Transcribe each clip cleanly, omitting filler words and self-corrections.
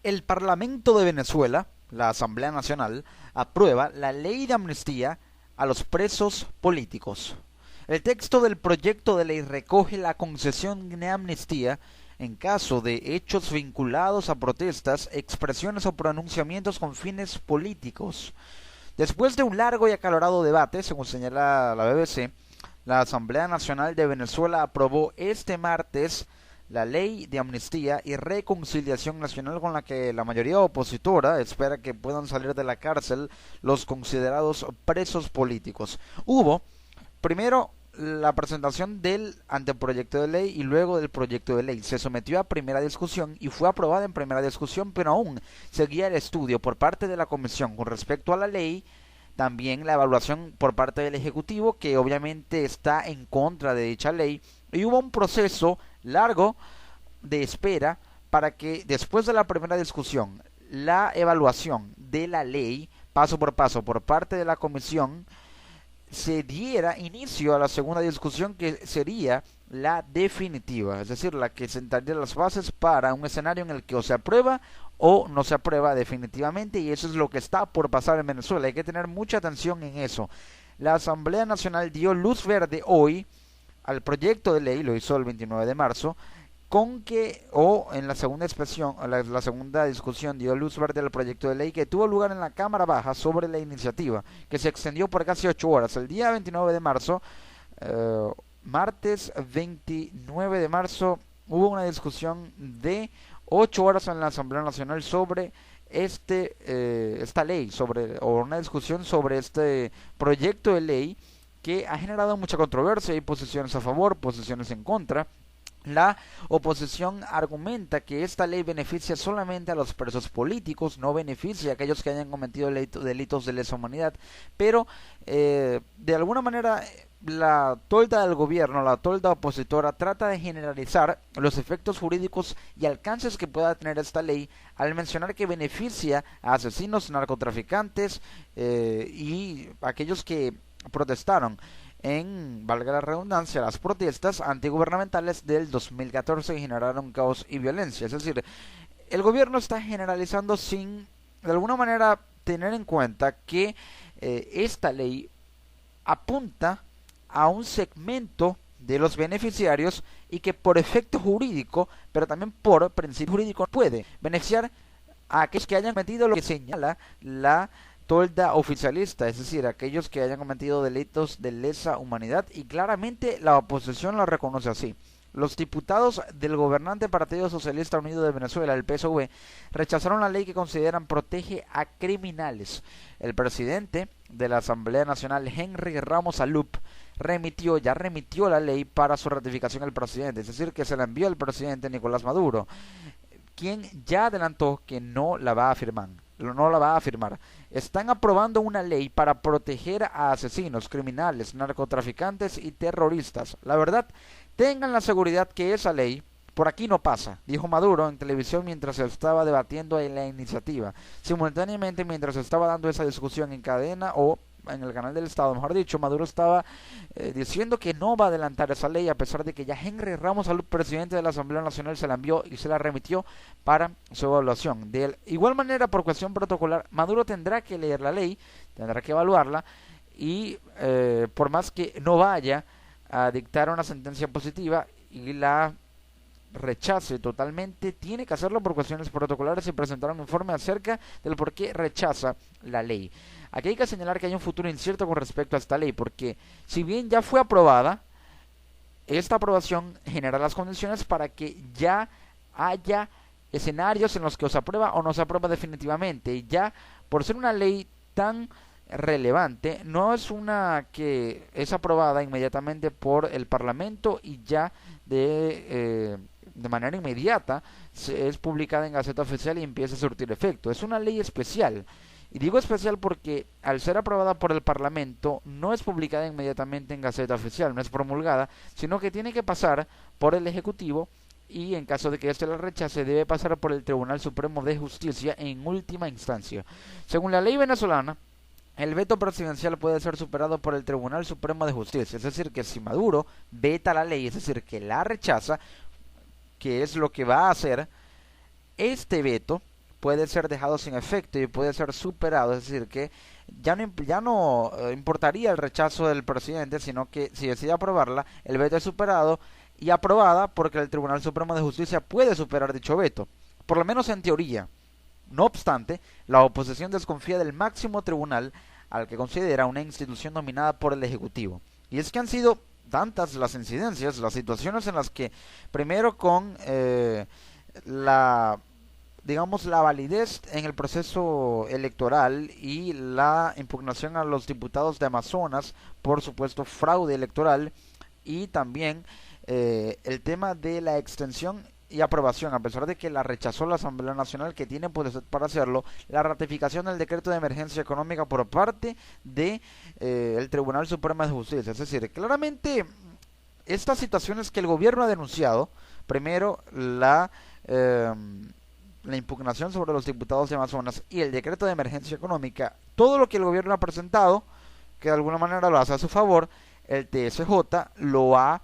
El Parlamento de Venezuela, la Asamblea Nacional, aprueba la ley de amnistía a los presos políticos. El texto del proyecto de ley recoge la concesión de amnistía en caso de hechos vinculados a protestas, expresiones o pronunciamientos con fines políticos. Después de un largo y acalorado debate, según señala la BBC, la Asamblea Nacional de Venezuela aprobó este martes la ley de amnistía y reconciliación nacional con la que la mayoría opositora espera que puedan salir de la cárcel los considerados presos políticos. Hubo, primero, la presentación del anteproyecto de ley y luego del proyecto de ley. Se sometió a primera discusión y fue aprobada en primera discusión, pero aún seguía el estudio por parte de la Comisión con respecto a la ley, también la evaluación por parte del Ejecutivo, que obviamente está en contra de dicha ley, y hubo un proceso largo de espera para que después de la primera discusión, la evaluación de la ley, paso por paso, por parte de la Comisión, se diera inicio a la segunda discusión, que sería la definitiva, es decir, la que sentaría las bases para un escenario en el que o se aprueba o no se aprueba definitivamente, y eso es lo que está por pasar en Venezuela. Hay que tener mucha atención en eso. La Asamblea Nacional dio luz verde hoy al proyecto de ley, lo hizo el 29 de marzo, con que, o en la segunda expresión, la segunda discusión dio luz verde al proyecto de ley que tuvo lugar en la Cámara Baja sobre la iniciativa, que se extendió por casi 8 horas. El día 29 de marzo, martes 29 de marzo, hubo una discusión de 8 horas en la Asamblea Nacional sobre esta ley, o una discusión sobre este proyecto de ley que ha generado mucha controversia. Hay posiciones a favor, posiciones en contra. La oposición argumenta que esta ley beneficia solamente a los presos políticos, no beneficia a aquellos que hayan cometido delitos de lesa humanidad, pero de alguna manera la tolda del gobierno, la tolda opositora, trata de generalizar los efectos jurídicos y alcances que pueda tener esta ley al mencionar que beneficia a asesinos, narcotraficantes y aquellos que protestaron en, valga la redundancia, las protestas antigubernamentales del 2014 que generaron caos y violencia. Es decir, el gobierno está generalizando sin, de alguna manera, tener en cuenta que esta ley apunta a un segmento de los beneficiarios y que por efecto jurídico, pero también por principio jurídico, puede beneficiar a aquellos que hayan cometido lo que señala la tolda oficialista, es decir, aquellos que hayan cometido delitos de lesa humanidad, y claramente la oposición lo reconoce así. Los diputados del gobernante Partido Socialista Unido de Venezuela, el PSUV, rechazaron la ley que consideran protege a criminales. El presidente de la Asamblea Nacional, Henry Ramos Alup, ya remitió la ley para su ratificación al presidente, es decir, que se la envió al presidente Nicolás Maduro, quien ya adelantó que no la va a firmar. Están aprobando una ley para proteger a asesinos, criminales, narcotraficantes y terroristas. La verdad, tengan la seguridad que esa ley por aquí no pasa, dijo Maduro en televisión mientras se estaba debatiendo en la iniciativa. Simultáneamente, mientras se estaba dando esa discusión en cadena o en el canal del Estado, mejor dicho, Maduro estaba diciendo que no va a adelantar esa ley, a pesar de que ya Henry Ramos Alup, presidente de la Asamblea Nacional, se la envió y se la remitió para su evaluación. De igual manera, por cuestión protocolar, Maduro tendrá que leer la ley, tendrá que evaluarla, y por más que no vaya a dictar una sentencia positiva y la rechace totalmente, tiene que hacerlo por cuestiones protocolares y presentar un informe acerca del por qué rechaza la ley. Aquí hay que señalar que hay un futuro incierto con respecto a esta ley, porque si bien ya fue aprobada, esta aprobación genera las condiciones para que ya haya escenarios en los que o se aprueba o no se aprueba definitivamente. Y ya, por ser una ley tan relevante, no es una que es aprobada inmediatamente por el Parlamento y ya de manera inmediata es publicada en Gaceta Oficial y empieza a surtir efecto. Es una ley especial. Y digo especial porque al ser aprobada por el Parlamento no es publicada inmediatamente en Gaceta Oficial, no es promulgada, sino que tiene que pasar por el Ejecutivo y en caso de que éste la rechace debe pasar por el Tribunal Supremo de Justicia en última instancia. Según la ley venezolana, el veto presidencial puede ser superado por el Tribunal Supremo de Justicia, es decir, que si Maduro veta la ley, es decir, que la rechaza, que es lo que va a hacer, este veto puede ser dejado sin efecto y puede ser superado, es decir, que ya no importaría el rechazo del presidente, sino que si decide aprobarla, el veto es superado y aprobada porque el Tribunal Supremo de Justicia puede superar dicho veto, por lo menos en teoría. No obstante, la oposición desconfía del máximo tribunal, al que considera una institución dominada por el Ejecutivo. Y es que han sido tantas las incidencias, las situaciones en las que, primero con la digamos la validez en el proceso electoral y la impugnación a los diputados de Amazonas por supuesto fraude electoral, y también el tema de la extensión y aprobación, a pesar de que la rechazó la Asamblea Nacional, que tiene potestad para hacerlo, la ratificación del decreto de emergencia económica por parte de el Tribunal Supremo de Justicia. Es decir, claramente estas situaciones que el gobierno ha denunciado, primero la impugnación sobre los diputados de Amazonas y el decreto de emergencia económica, todo lo que el gobierno ha presentado, que de alguna manera lo hace a su favor, el TSJ lo ha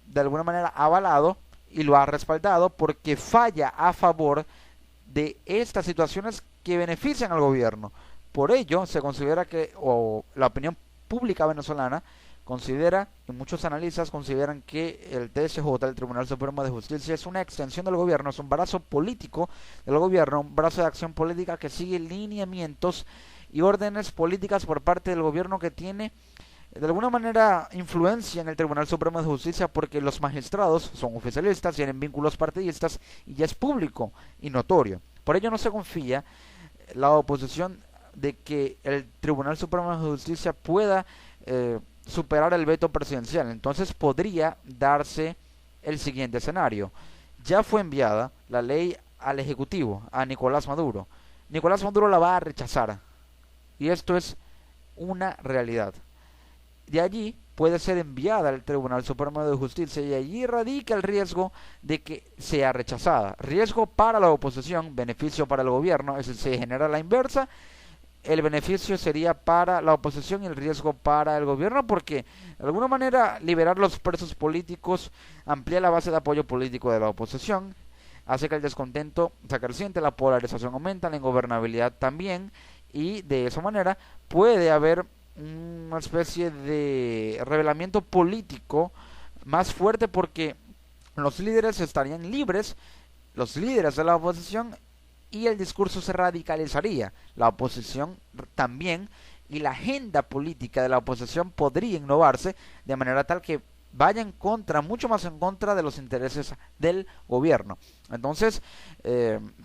de alguna manera avalado y lo ha respaldado porque falla a favor de estas situaciones que benefician al gobierno. Por ello, se considera que, o la opinión pública venezolana considera, y muchos analistas consideran que el TSJ, el Tribunal Supremo de Justicia, es una extensión del gobierno, es un brazo político del gobierno, un brazo de acción política que sigue lineamientos y órdenes políticas por parte del gobierno, que tiene de alguna manera influencia en el Tribunal Supremo de Justicia porque los magistrados son oficialistas, tienen vínculos partidistas y ya es público y notorio. Por ello no se confía la oposición de que el Tribunal Supremo de Justicia pueda superar el veto presidencial. Entonces podría darse el siguiente escenario: ya fue enviada la ley al Ejecutivo, a Nicolás Maduro. Nicolás Maduro la va a rechazar y esto es una realidad. De allí puede ser enviada al Tribunal Supremo de Justicia y allí radica el riesgo de que sea rechazada. Riesgo para la oposición, beneficio para el gobierno. Es decir, se genera la inversa. El beneficio sería para la oposición y el riesgo para el gobierno, porque de alguna manera liberar los presos políticos amplía la base de apoyo político de la oposición, hace que el descontento se acreciente, la polarización aumenta, la ingobernabilidad también, y de esa manera puede haber una especie de revelamiento político más fuerte, porque los líderes estarían libres, los líderes de la oposición, y el discurso se radicalizaría, la oposición también, y la agenda política de la oposición podría innovarse de manera tal que vaya en contra, mucho más en contra de los intereses del gobierno. Entonces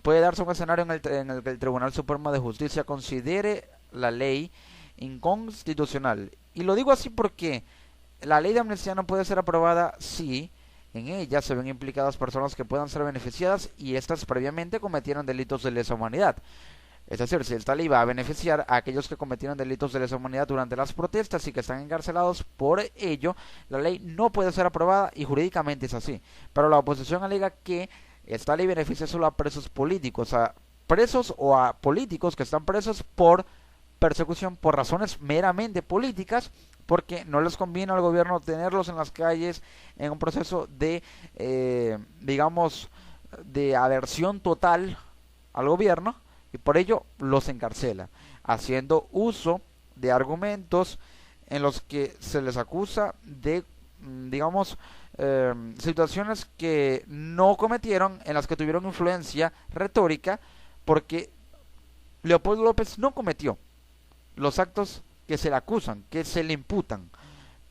puede darse un escenario en el que el Tribunal Supremo de Justicia considere la ley inconstitucional. Y lo digo así porque la ley de amnistía no puede ser aprobada si en ella se ven implicadas personas que puedan ser beneficiadas y estas previamente cometieron delitos de lesa humanidad. Es decir, si esta ley va a beneficiar a aquellos que cometieron delitos de lesa humanidad durante las protestas y que están encarcelados por ello, la ley no puede ser aprobada y jurídicamente es así. Pero la oposición alega que esta ley beneficia solo a presos políticos, a presos o a políticos que están presos por persecución por razones meramente políticas, porque no les conviene al gobierno tenerlos en las calles en un proceso de, digamos, de aversión total al gobierno, y por ello los encarcela, haciendo uso de argumentos en los que se les acusa de, digamos, situaciones que no cometieron, en las que tuvieron influencia retórica, porque Leopoldo López no cometió los actos que se le acusan, que se le imputan,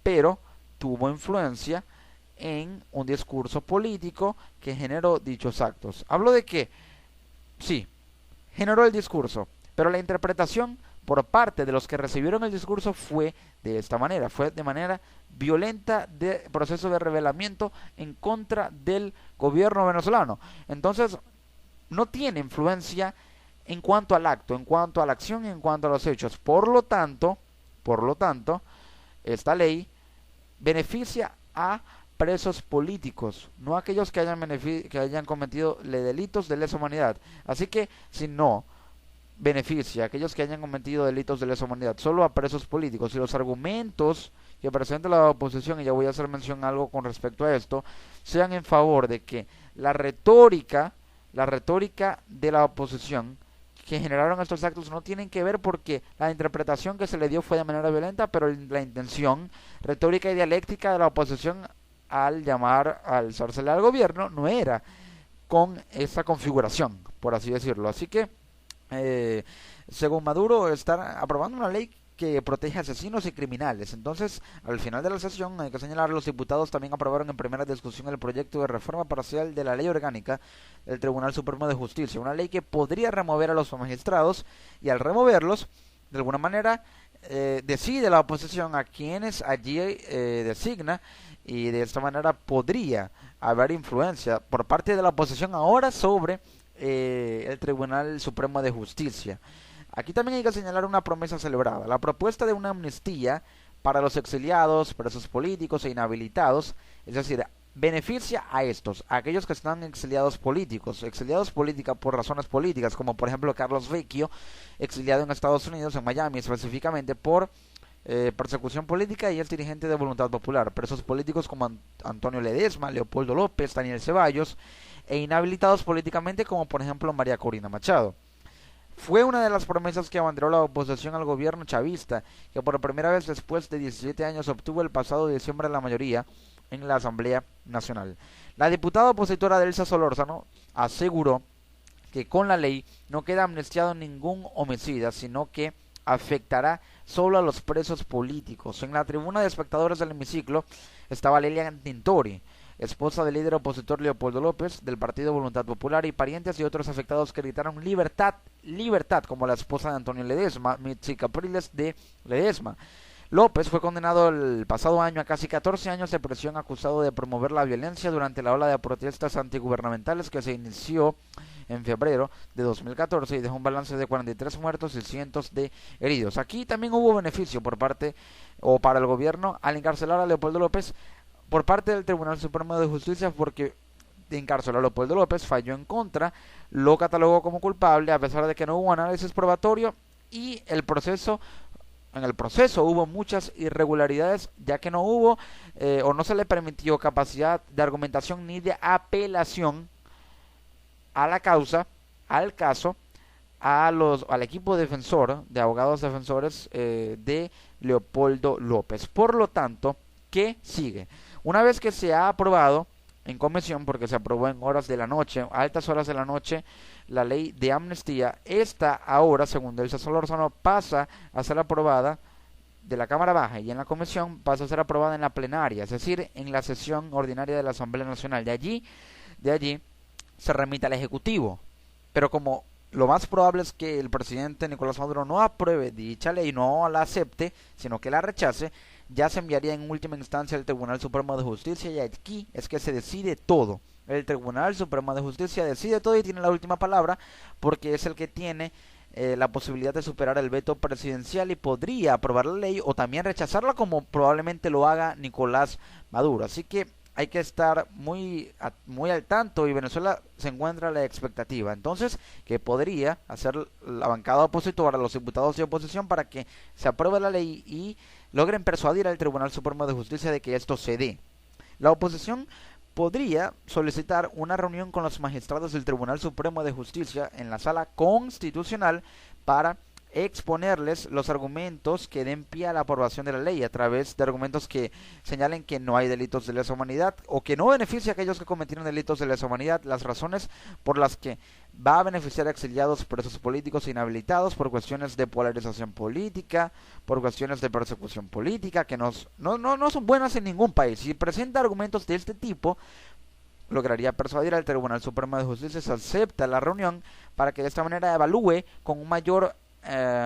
pero tuvo influencia en un discurso político que generó dichos actos. Hablo de que, sí, generó el discurso, pero la interpretación por parte de los que recibieron el discurso fue de esta manera, fue de manera violenta, de proceso de rebelamiento en contra del gobierno venezolano. Entonces, no tiene influencia en cuanto al acto, en cuanto a la acción y en cuanto a los hechos. Por lo tanto, esta ley beneficia a presos políticos, no a aquellos que hayan cometido delitos de lesa humanidad. Así que, si no beneficia a aquellos que hayan cometido delitos de lesa humanidad, solo a presos políticos, y los argumentos que presenta la oposición, y ya voy a hacer mención algo con respecto a esto, sean en favor de que la retórica la retórica de la oposición que generaron estos actos no tienen que ver porque la interpretación que se le dio fue de manera violenta, pero la intención retórica y dialéctica de la oposición al llamar a alzársele al gobierno no era con esa configuración, por así decirlo. Así que, según Maduro, está aprobando una ley que protege a asesinos y criminales. Entonces, al final de la sesión, hay que señalar, los diputados también aprobaron en primera discusión el proyecto de reforma parcial de la ley orgánica del Tribunal Supremo de Justicia, una ley que podría remover a los magistrados, y al removerlos, de alguna manera, decide la oposición a quienes allí designa, y de esta manera podría haber influencia por parte de la oposición ahora sobre el Tribunal Supremo de Justicia. Aquí también hay que señalar una promesa celebrada: la propuesta de una amnistía para los exiliados, presos políticos e inhabilitados, es decir, beneficia a aquellos que están exiliados políticos por razones políticas, como por ejemplo Carlos Vecchio, exiliado en Estados Unidos, en Miami, específicamente por persecución política, y es dirigente de Voluntad Popular. Presos políticos como Antonio Ledesma, Leopoldo López, Daniel Ceballos, e inhabilitados políticamente como por ejemplo María Corina Machado. Fue una de las promesas que abanderó la oposición al gobierno chavista, que por primera vez después de 17 años obtuvo el pasado diciembre la mayoría en la Asamblea Nacional. La diputada opositora Delsa Solórzano aseguró que con la ley no queda amnistiado ningún homicida, sino que afectará solo a los presos políticos. En la tribuna de espectadores del hemiciclo estaba Lilian Tintori, esposa del líder opositor Leopoldo López, del partido Voluntad Popular, y parientes de otros afectados que gritaron libertad, libertad, como la esposa de Antonio Ledesma, Mitzi Capriles de Ledesma. López fue condenado el pasado año a casi 14 años de prisión, acusado de promover la violencia durante la ola de protestas antigubernamentales que se inició en febrero de 2014 y dejó un balance de 43 muertos y cientos de heridos. Aquí también hubo beneficio por parte o para el gobierno al encarcelar a Leopoldo López por parte del Tribunal Supremo de Justicia, porque encarceló a Leopoldo López, falló en contra, lo catalogó como culpable a pesar de que no hubo análisis probatorio, y en el proceso hubo muchas irregularidades, ya que no hubo o no se le permitió capacidad de argumentación ni de apelación a la causa, al caso, al equipo defensor de abogados defensores de Leopoldo López. Por lo tanto, ¿qué sigue? Una vez que se ha aprobado en comisión, porque se aprobó en horas de la noche, altas horas de la noche, la ley de amnistía, esta ahora, según Delsa Solórzano, pasa a ser aprobada de la Cámara Baja, y en la comisión pasa a ser aprobada en la plenaria, es decir, en la sesión ordinaria de la Asamblea Nacional. De allí se remite al Ejecutivo, pero como lo más probable es que el presidente Nicolás Maduro no apruebe dicha ley, no la acepte, sino que la rechace, ya se enviaría en última instancia al Tribunal Supremo de Justicia, y aquí es que se decide todo. El Tribunal Supremo de Justicia decide todo y tiene la última palabra, porque es el que tiene la posibilidad de superar el veto presidencial y podría aprobar la ley o también rechazarla, como probablemente lo haga Nicolás Maduro. Así que hay que estar muy al tanto, y Venezuela se encuentra a la expectativa. Entonces, que podría hacer la bancada opositora, los diputados de oposición, para que se apruebe la ley y logren persuadir al Tribunal Supremo de Justicia de que esto se dé. La oposición podría solicitar una reunión con los magistrados del Tribunal Supremo de Justicia en la Sala Constitucional para exponerles los argumentos que den pie a la aprobación de la ley, a través de argumentos que señalen que no hay delitos de lesa humanidad o que no beneficia a aquellos que cometieron delitos de lesa humanidad, las razones por las que va a beneficiar a exiliados, presos políticos e inhabilitados por cuestiones de polarización política, por cuestiones de persecución política, que no son buenas en ningún país. Si presenta argumentos de este tipo, lograría persuadir al Tribunal Supremo de Justicia se acepta la reunión, para que de esta manera evalúe con un mayor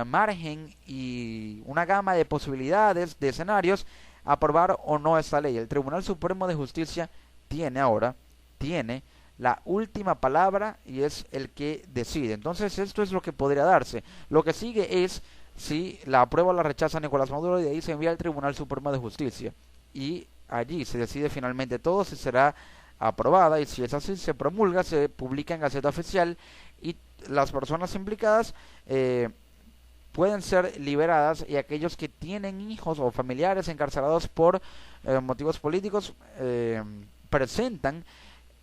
margen y una gama de posibilidades, de escenarios, aprobar o no esta ley. El Tribunal Supremo de Justicia tiene la última palabra y es el que decide. Entonces esto es lo que podría darse. Lo que sigue es si la aprueba o la rechaza Nicolás Maduro, y de ahí se envía al Tribunal Supremo de Justicia, y allí se decide finalmente todo si será aprobada, y si es así se promulga, se publica en Gaceta Oficial, y las personas implicadas pueden ser liberadas, y aquellos que tienen hijos o familiares encarcelados por motivos políticos presentan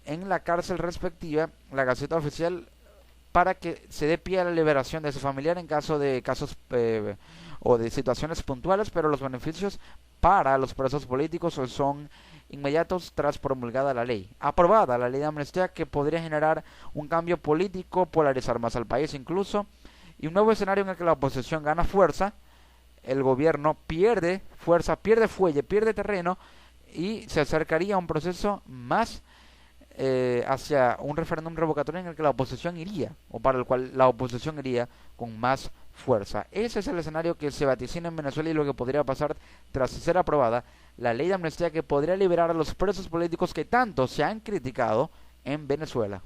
en la cárcel respectiva, la Gaceta Oficial, para que se dé pie a la liberación de ese familiar en caso de casos o de situaciones puntuales, pero los beneficios para los presos políticos son inmediatos tras promulgada la ley. Aprobada la ley de amnistía, que podría generar un cambio político, polarizar más al país incluso, y un nuevo escenario en el que la oposición gana fuerza, el gobierno pierde fuerza, pierde fuelle, pierde terreno, y se acercaría a un proceso más hacia un referéndum revocatorio en el que la oposición iría, o para el cual la oposición iría con más fuerza. Ese es el escenario que se vaticina en Venezuela y lo que podría pasar tras ser aprobada la ley de amnistía, que podría liberar a los presos políticos que tanto se han criticado en Venezuela.